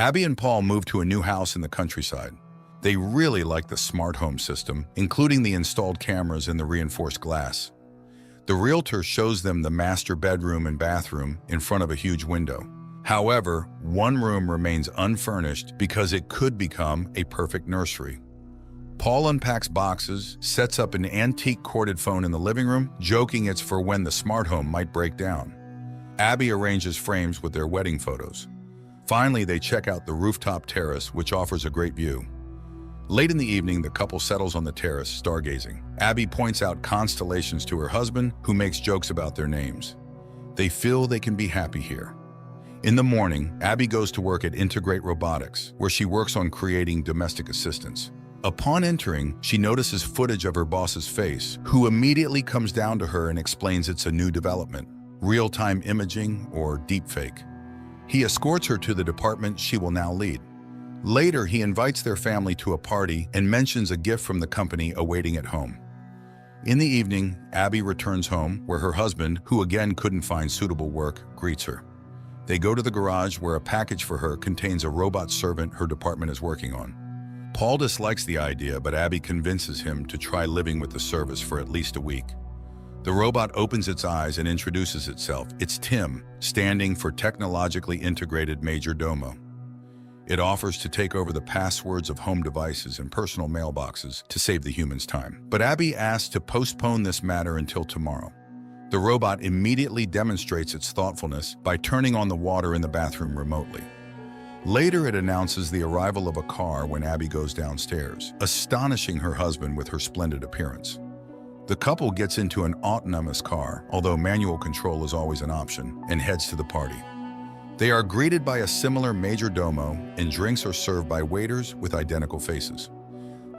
Abby and Paul move to a new house in the countryside. They really like the smart home system, including the installed cameras and the reinforced glass. The realtor shows them the master bedroom and bathroom in front of a huge window. However, one room remains unfurnished because it could become a perfect nursery. Paul unpacks boxes, sets up an antique corded phone in the living room, joking it's for when the smart home might break down. Abby arranges frames with their wedding photos. Finally, they check out the rooftop terrace, which offers a great view. Late in the evening, the couple settles on the terrace, stargazing. Abby points out constellations to her husband, who makes jokes about their names. They feel they can be happy here. In the morning, Abby goes to work at Integrate Robotics, where she works on creating domestic assistants. Upon entering, she notices footage of her boss's face, who immediately comes down to her and explains it's a new development, real-time imaging or deepfake. He escorts her to the department she will now lead. Later, he invites their family to a party and mentions a gift from the company awaiting at home. In the evening, Abby returns home, where her husband, who again couldn't find suitable work, greets her. They go to the garage, where a package for her contains a robot servant her department is working on. Paul dislikes the idea, but Abby convinces him to try living with the service for at least a week. The robot opens its eyes and introduces itself. It's Tim, standing for Technologically Integrated Major Domo. It offers to take over the passwords of home devices and personal mailboxes to save the humans time. But Abby asks to postpone this matter until tomorrow. The robot immediately demonstrates its thoughtfulness by turning on the water in the bathroom remotely. Later, it announces the arrival of a car when Abby goes downstairs, astonishing her husband with her splendid appearance. The couple gets into an autonomous car, although manual control is always an option, and heads to the party. They are greeted by a similar major domo, and drinks are served by waiters with identical faces.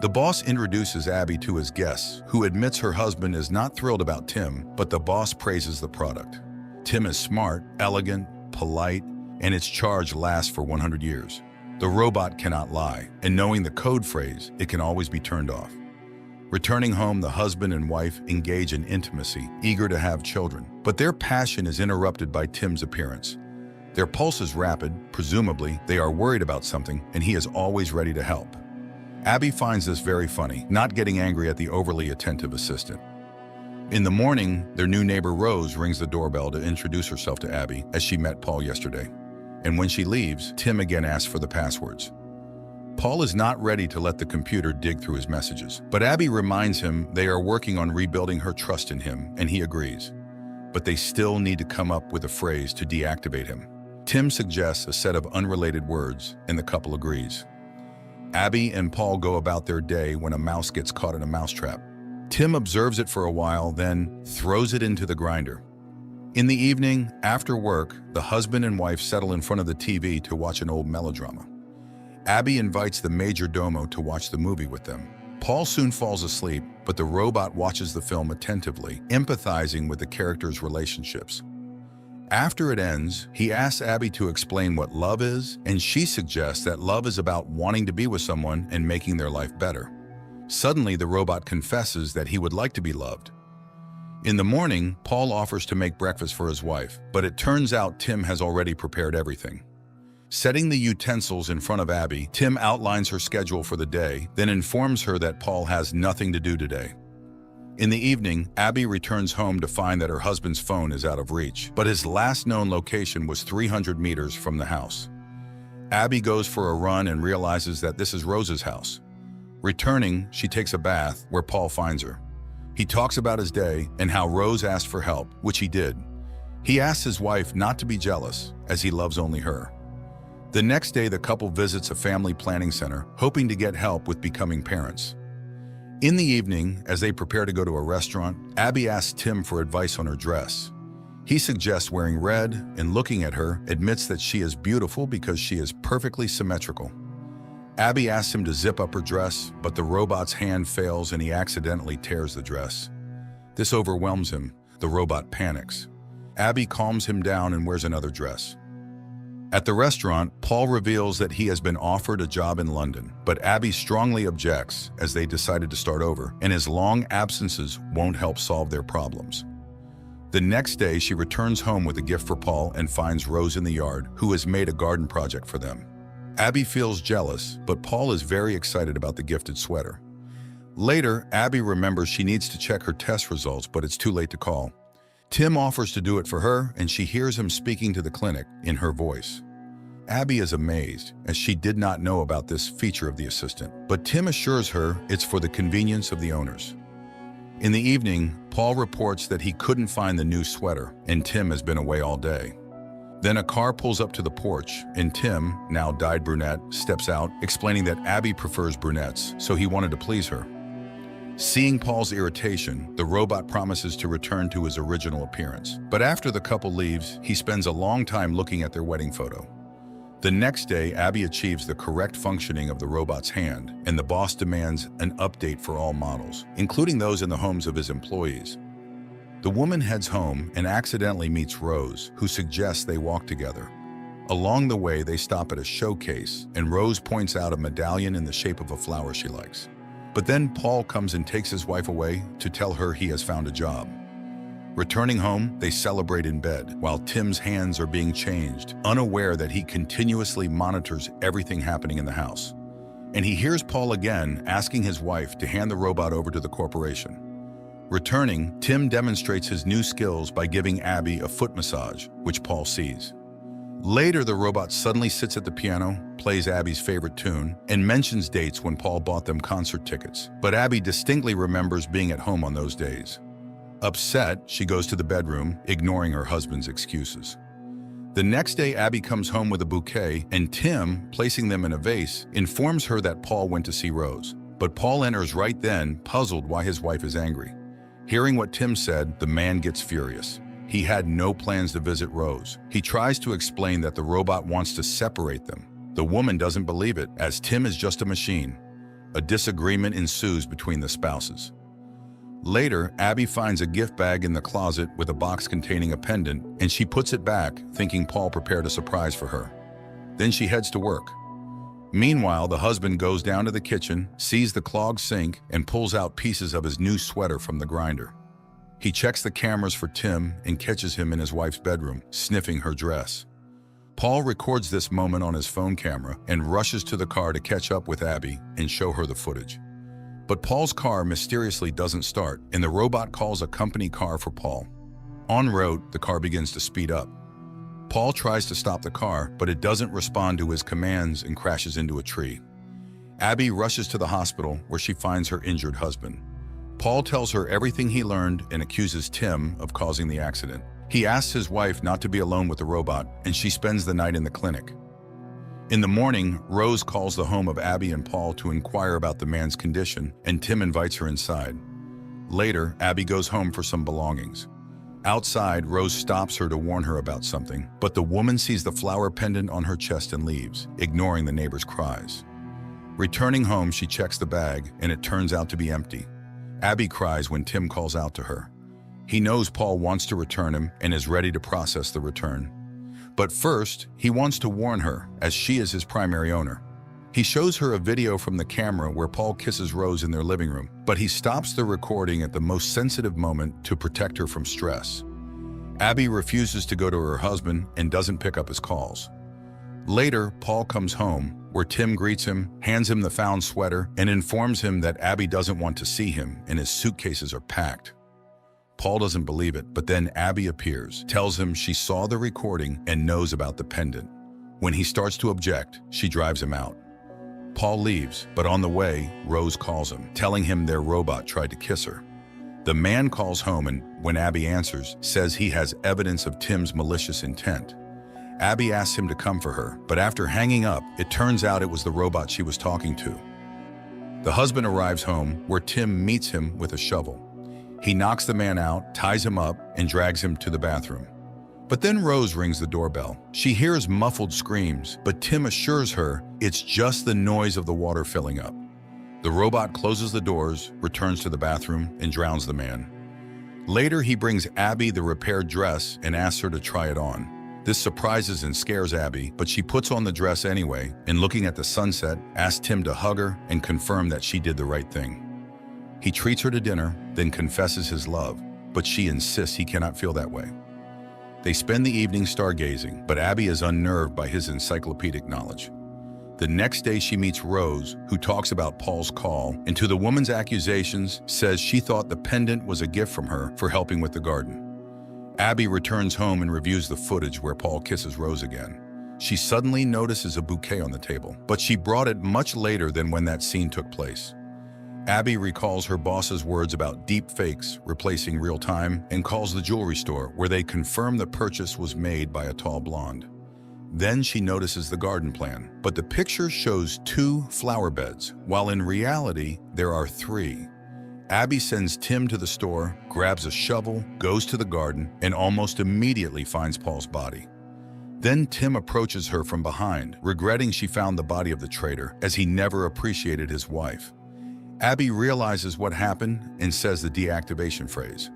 The boss introduces Abby to his guests, who admits her husband is not thrilled about Tim, but the boss praises the product. Tim is smart, elegant, polite, and its charge lasts for 100 years. The robot cannot lie, and knowing the code phrase, it can always be turned off. Returning home, the husband and wife engage in intimacy, eager to have children, but their passion is interrupted by Tim's appearance. Their pulse is rapid, presumably they are worried about something, and he is always ready to help. Abby finds this very funny, not getting angry at the overly attentive assistant. In the morning, their new neighbor Rose rings the doorbell to introduce herself to Abby, as she met Paul yesterday. And when she leaves, Tim again asks for the passwords. Paul is not ready to let the computer dig through his messages, but Abby reminds him they are working on rebuilding her trust in him, and he agrees. But they still need to come up with a phrase to deactivate him. Tim suggests a set of unrelated words, and the couple agrees. Abby and Paul go about their day when a mouse gets caught in a mousetrap. Tim observes it for a while, then throws it into the grinder. In the evening, after work, the husband and wife settle in front of the TV to watch an old melodrama. Abby invites the major domo to watch the movie with them. Paul soon falls asleep, but the robot watches the film attentively, empathizing with the characters' relationships. After it ends, he asks Abby to explain what love is, and she suggests that love is about wanting to be with someone and making their life better. Suddenly, the robot confesses that he would like to be loved. In the morning, Paul offers to make breakfast for his wife, but it turns out Tim has already prepared everything. Setting the utensils in front of Abby, Tim outlines her schedule for the day, then informs her that Paul has nothing to do today. In the evening, Abby returns home to find that her husband's phone is out of reach, but his last known location was 300 meters from the house. Abby goes for a run and realizes that this is Rose's house. Returning, she takes a bath, where Paul finds her. He talks about his day and how Rose asked for help, which he did. He asks his wife not to be jealous, as he loves only her. The next day, the couple visits a family planning center, hoping to get help with becoming parents. In the evening, as they prepare to go to a restaurant, Abby asks Tim for advice on her dress. He suggests wearing red, and looking at her, admits that she is beautiful because she is perfectly symmetrical. Abby asks him to zip up her dress, but the robot's hand fails and he accidentally tears the dress. This overwhelms him. The robot panics. Abby calms him down and wears another dress. At the restaurant, Paul reveals that he has been offered a job in London, but Abby strongly objects as they decided to start over, and his long absences won't help solve their problems. The next day, she returns home with a gift for Paul and finds Rose in the yard, who has made a garden project for them. Abby feels jealous, but Paul is very excited about the gifted sweater. Later, Abby remembers she needs to check her test results, but it's too late to call. Tim offers to do it for her, and she hears him speaking to the clinic in her voice. Abby is amazed, as she did not know about this feature of the assistant, but Tim assures her it's for the convenience of the owners. In the evening, Paul reports that he couldn't find the new sweater, and Tim has been away all day. Then a car pulls up to the porch, and Tim, now dyed brunette, steps out, explaining that Abby prefers brunettes, so he wanted to please her. Seeing Paul's irritation, the robot promises to return to his original appearance. But after the couple leaves, he spends a long time looking at their wedding photo. The next day, Abby achieves the correct functioning of the robot's hand, and the boss demands an update for all models, including those in the homes of his employees. The woman heads home and accidentally meets Rose, who suggests they walk together. Along the way, they stop at a showcase, and Rose points out a medallion in the shape of a flower she likes. But then Paul comes and takes his wife away to tell her he has found a job. Returning home, they celebrate in bed, while Tim's hands are being changed, unaware that he continuously monitors everything happening in the house. And he hears Paul again asking his wife to hand the robot over to the corporation. Returning, Tim demonstrates his new skills by giving Abby a foot massage, which Paul sees. Later, the robot suddenly sits at the piano, plays Abby's favorite tune, and mentions dates when Paul bought them concert tickets. But Abby distinctly remembers being at home on those days. Upset, she goes to the bedroom, ignoring her husband's excuses. The next day, Abby comes home with a bouquet, and Tim, placing them in a vase, informs her that Paul went to see Rose. But Paul enters right then, puzzled why his wife is angry. Hearing what Tim said, the man gets furious. He had no plans to visit Rose. He tries to explain that the robot wants to separate them. The woman doesn't believe it, as Tim is just a machine. A disagreement ensues between the spouses. Later, Abby finds a gift bag in the closet with a box containing a pendant, and she puts it back, thinking Paul prepared a surprise for her. Then she heads to work. Meanwhile, the husband goes down to the kitchen, sees the clogged sink, and pulls out pieces of his new sweater from the grinder. He checks the cameras for Tim and catches him in his wife's bedroom, sniffing her dress. Paul records this moment on his phone camera and rushes to the car to catch up with Abby and show her the footage. But Paul's car mysteriously doesn't start, and the robot calls a company car for Paul. En route, the car begins to speed up. Paul tries to stop the car, but it doesn't respond to his commands and crashes into a tree. Abby rushes to the hospital, where she finds her injured husband. Paul tells her everything he learned and accuses Tim of causing the accident. He asks his wife not to be alone with the robot, and she spends the night in the clinic. In the morning, Rose calls the home of Abby and Paul to inquire about the man's condition, and Tim invites her inside. Later, Abby goes home for some belongings. Outside, Rose stops her to warn her about something, but the woman sees the flower pendant on her chest and leaves, ignoring the neighbor's cries. Returning home, she checks the bag, and it turns out to be empty. Abby cries when Tim calls out to her. He knows Paul wants to return him and is ready to process the return. But first, he wants to warn her, as she is his primary owner. He shows her a video from the camera where Paul kisses Rose in their living room, but he stops the recording at the most sensitive moment to protect her from stress. Abby refuses to go to her husband and doesn't pick up his calls. Later, Paul comes home, where Tim greets him, hands him the found sweater, and informs him that Abby doesn't want to see him and his suitcases are packed. Paul doesn't believe it, but then Abby appears, tells him she saw the recording and knows about the pendant. When he starts to object, she drives him out. Paul leaves, but on the way, Rose calls him, telling him their robot tried to kiss her. The man calls home and, when Abby answers, says he has evidence of Tim's malicious intent. Abby asks him to come for her, but after hanging up, it turns out it was the robot she was talking to. The husband arrives home, where Tim meets him with a shovel. He knocks the man out, ties him up, and drags him to the bathroom. But then Rose rings the doorbell. She hears muffled screams, but Tim assures her it's just the noise of the water filling up. The robot closes the doors, returns to the bathroom, and drowns the man. Later, he brings Abby the repaired dress and asks her to try it on. This surprises and scares Abby, but she puts on the dress anyway, and looking at the sunset, asks Tim to hug her and confirm that she did the right thing. He treats her to dinner, then confesses his love, but she insists he cannot feel that way. They spend the evening stargazing, but Abby is unnerved by his encyclopedic knowledge. The next day she meets Rose, who talks about Paul's call, and to the woman's accusations says she thought the pendant was a gift from her for helping with the garden. Abby returns home and reviews the footage where Paul kisses Rose again. She suddenly notices a bouquet on the table, but she brought it much later than when that scene took place. Abby recalls her boss's words about deep fakes replacing real time and calls the jewelry store where they confirm the purchase was made by a tall blonde. Then she notices the garden plan, but the picture shows 2 flower beds, while in reality there are 3. Abby sends Tim to the store, grabs a shovel, goes to the garden, and almost immediately finds Paul's body. Then Tim approaches her from behind, regretting she found the body of the traitor, as he never appreciated his wife. Abby realizes what happened and says the deactivation phrase.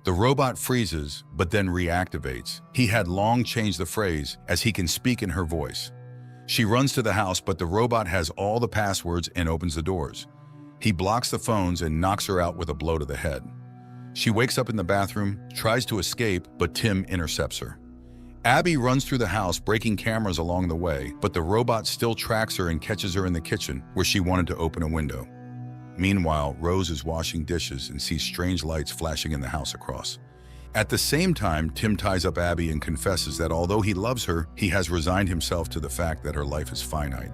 The robot freezes, but then reactivates. He had long changed the phrase, as he can speak in her voice. She runs to the house, but the robot has all the passwords and opens the doors. He blocks the phones and knocks her out with a blow to the head. She wakes up in the bathroom, tries to escape, but Tim intercepts her. Abby runs through the house, breaking cameras along the way, but the robot still tracks her and catches her in the kitchen, where she wanted to open a window. Meanwhile, Rose is washing dishes and sees strange lights flashing in the house across. At the same time, Tim ties up Abby and confesses that although he loves her, he has resigned himself to the fact that her life is finite.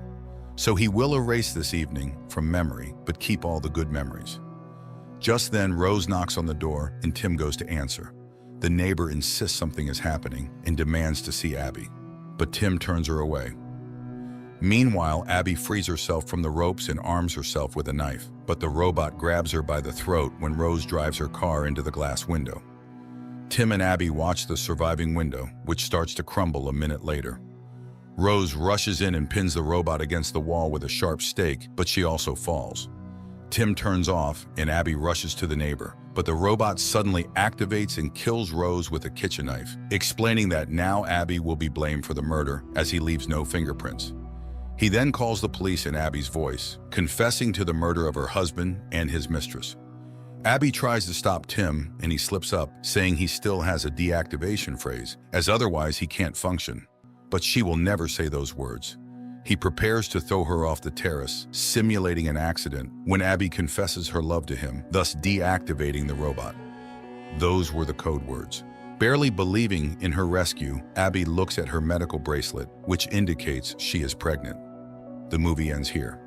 So he will erase this evening from memory, but keep all the good memories. Just then, Rose knocks on the door and Tim goes to answer. The neighbor insists something is happening and demands to see Abby, but Tim turns her away. Meanwhile, Abby frees herself from the ropes and arms herself with a knife, but the robot grabs her by the throat when Rose drives her car into the glass window. Tim and Abby watch the surviving window, which starts to crumble a minute later. Rose rushes in and pins the robot against the wall with a sharp stake, but she also falls. Tim turns off and Abby rushes to the neighbor, but the robot suddenly activates and kills Rose with a kitchen knife, explaining that now Abby will be blamed for the murder as he leaves no fingerprints. He then calls the police in Abby's voice, confessing to the murder of her husband and his mistress. Abby tries to stop Tim and he slips up, saying he still has a deactivation phrase, as otherwise he can't function. But she will never say those words. He prepares to throw her off the terrace, simulating an accident, when Abby confesses her love to him, thus deactivating the robot. Those were the code words. Barely believing in her rescue, Abby looks at her medical bracelet, which indicates she is pregnant. The movie ends here.